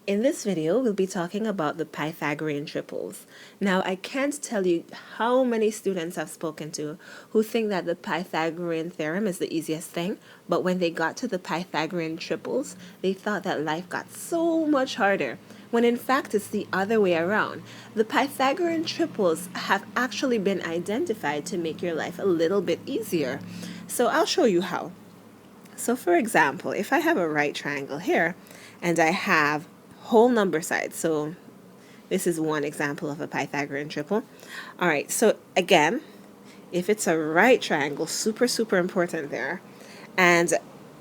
In this video, we'll be talking about the Pythagorean triples. Now, I can't tell you how many students I've spoken to who think that the Pythagorean theorem is the easiest thing, but when they got to the Pythagorean triples, they thought that life got so much harder, when in fact it's the other way around. The Pythagorean triples have actually been identified to make your life a little bit easier. So I'll show you how. So for example, if I have a right triangle here and I have whole number sides, so this is one example of a Pythagorean triple. All right, so again, if it's a right triangle, super important there, and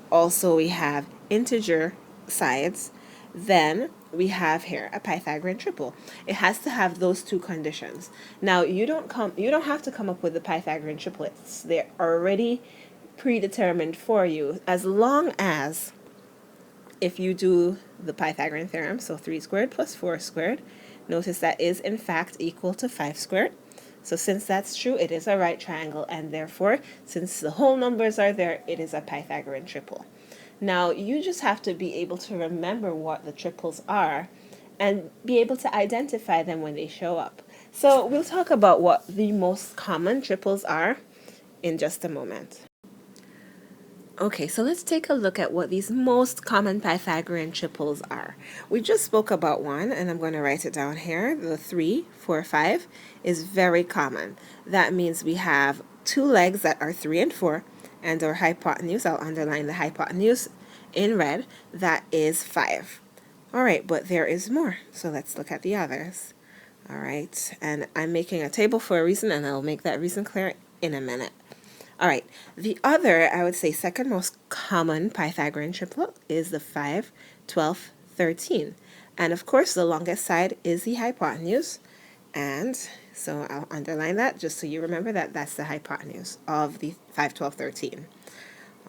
also we have integer sides, then we have here a Pythagorean triple. It has to have those two conditions. Now you don't have to come up with the Pythagorean triplets. They're already predetermined for you, as long as if you do the Pythagorean theorem, so 3 squared plus 4 squared, notice that is in fact equal to 5 squared. So since that's true, it is a right triangle, and therefore, since the whole numbers are there, it is a Pythagorean triple. Now, you just have to be able to remember what the triples are and be able to identify them when they show up. So we'll talk about what the most common triples are in just a moment. Okay, so let's take a look at what these most common Pythagorean triples are. We just spoke about one, and I'm going to write it down here. The 3, 4, 5 is very common. That means we have two legs that are 3 and 4, and our hypotenuse, I'll underline the hypotenuse in red, that is 5. All right, but there is more, so let's look at the others. All right, and I'm making a table for a reason, and I'll make that reason clear in a minute. All right, the other, I would say, second most common Pythagorean triplet is the 5, 12, 13. And of course, the longest side is the hypotenuse. And so I'll underline that just so you remember that that's the hypotenuse of the 5, 12, 13.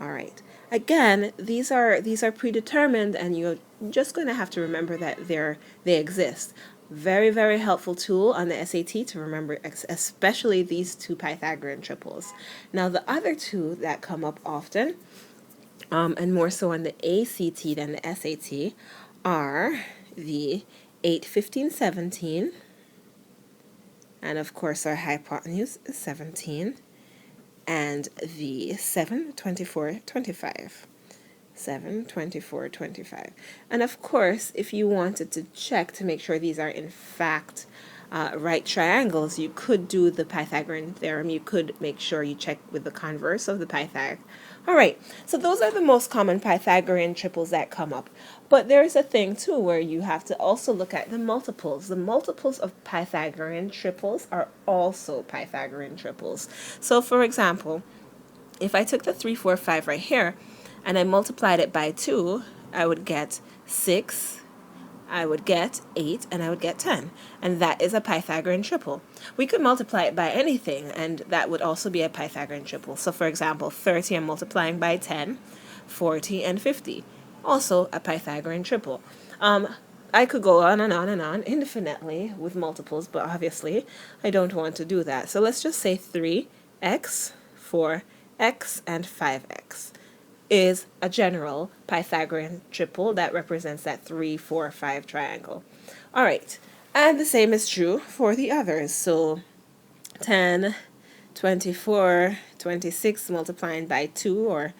All right. Again, these are predetermined, and you're just going to have to remember that they exist. Very helpful tool on the SAT to remember, especially these two Pythagorean triples. Now, the other two that come up often, and more so on the ACT than the SAT, are the 8, 15, 17, and of course our hypotenuse is 17, and the 7, 24, 25. 7, 24, 25. And of course, if you wanted to check to make sure these are in fact right triangles, you could do the Pythagorean theorem. You could make sure you check with the converse of the Pythag. All right, so those are the most common Pythagorean triples that come up. But there's a thing too where you have to also look at the multiples. The multiples of Pythagorean triples are also Pythagorean triples. So for example, if I took the 3, 4, 5 right here, and I multiplied it by 2, I would get 6, I would get 8, and I would get 10. And that is a Pythagorean triple. We could multiply it by anything, and that would also be a Pythagorean triple. So for example, 30 I'm multiplying by 10, 40, and 50. Also a Pythagorean triple. I could go on and on and on indefinitely with multiples, but obviously I don't want to do that. So let's just say 3x, 4x, and 5x is a general Pythagorean triple that represents that 3, 4, 5 triangle. All right, and the same is true for the others. So 10, 24, 26 multiplying by 2, or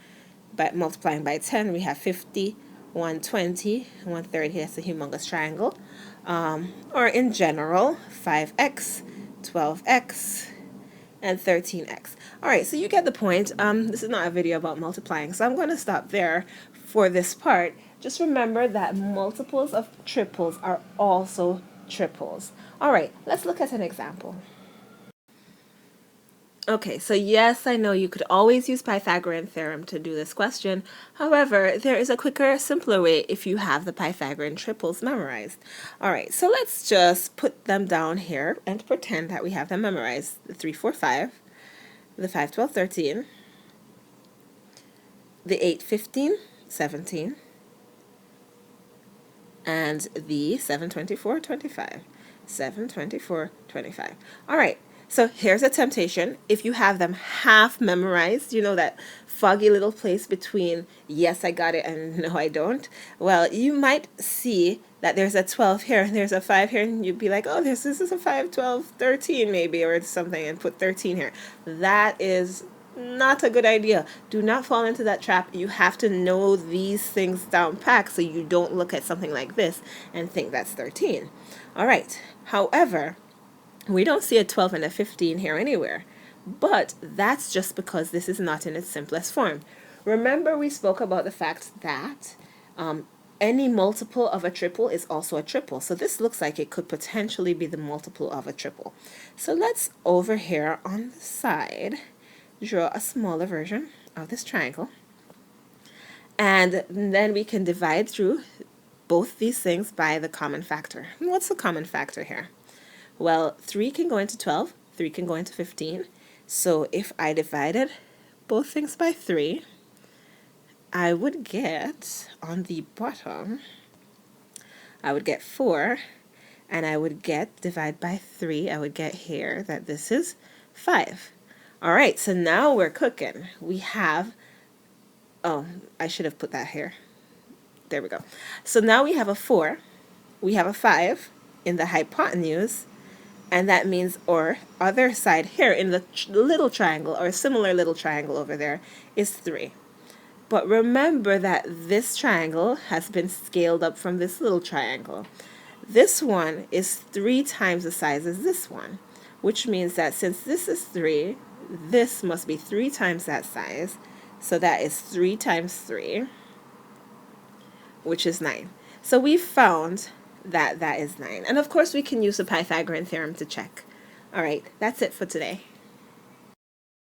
by multiplying by 10, we have 50, 120, 130, that's a humongous triangle. Or in general, 5x, 12x, and 13x. All right, so you get the point. This is not a video about multiplying, so I'm going to stop there for this part. Just remember that multiples of triples are also triples. All right, let's look at an example. Okay, so yes, I know you could always use Pythagorean theorem to do this question. However, there is a quicker, simpler way if you have the Pythagorean triples memorized. All right, so let's just put them down here and pretend that we have them memorized. The 3, 4, 5, the 5, 12, 13, the 8, 15, 17, and the 7, 24, 25. 7, 24, 25. All right. So here's a temptation. If you have them half memorized, you know, that foggy little place between yes, I got it and no, I don't. Well, you might see that there's a 12 here and there's a 5 here, and you'd be like, oh, this is a 5, 12, 13 maybe, or something, and put 13 here. That is not a good idea. Do not fall into that trap. You have to know these things down pat so you don't look at something like this and think that's 13. All right. However, we don't see a 12 and a 15 here anywhere, but that's just because this is not in its simplest form. Remember, we spoke about the fact that any multiple of a triple is also a triple. So this looks like it could potentially be the multiple of a triple. So let's, over here on the side, draw a smaller version of this triangle. And then we can divide through both these things by the common factor. And what's the common factor here? Well, 3 can go into 12, 3 can go into 15. So if I divided both things by 3, I would get, on the bottom, I would get 4, and I would get, divide by 3, I would get here that this is 5. All right, so now we're cooking. We have, oh, I should have put that here. There we go. So now we have a 4, we have a 5 in the hypotenuse, and that means our other side here in the little triangle, or similar little triangle over there, is 3. But remember that this triangle has been scaled up from this little triangle. This one is 3 times the size as this one, which means that since this is 3, this must be 3 times that size. So that is 3 times 3, which is 9. So we found that is 9. And of course we can use the Pythagorean theorem to check. All right, that's it for today.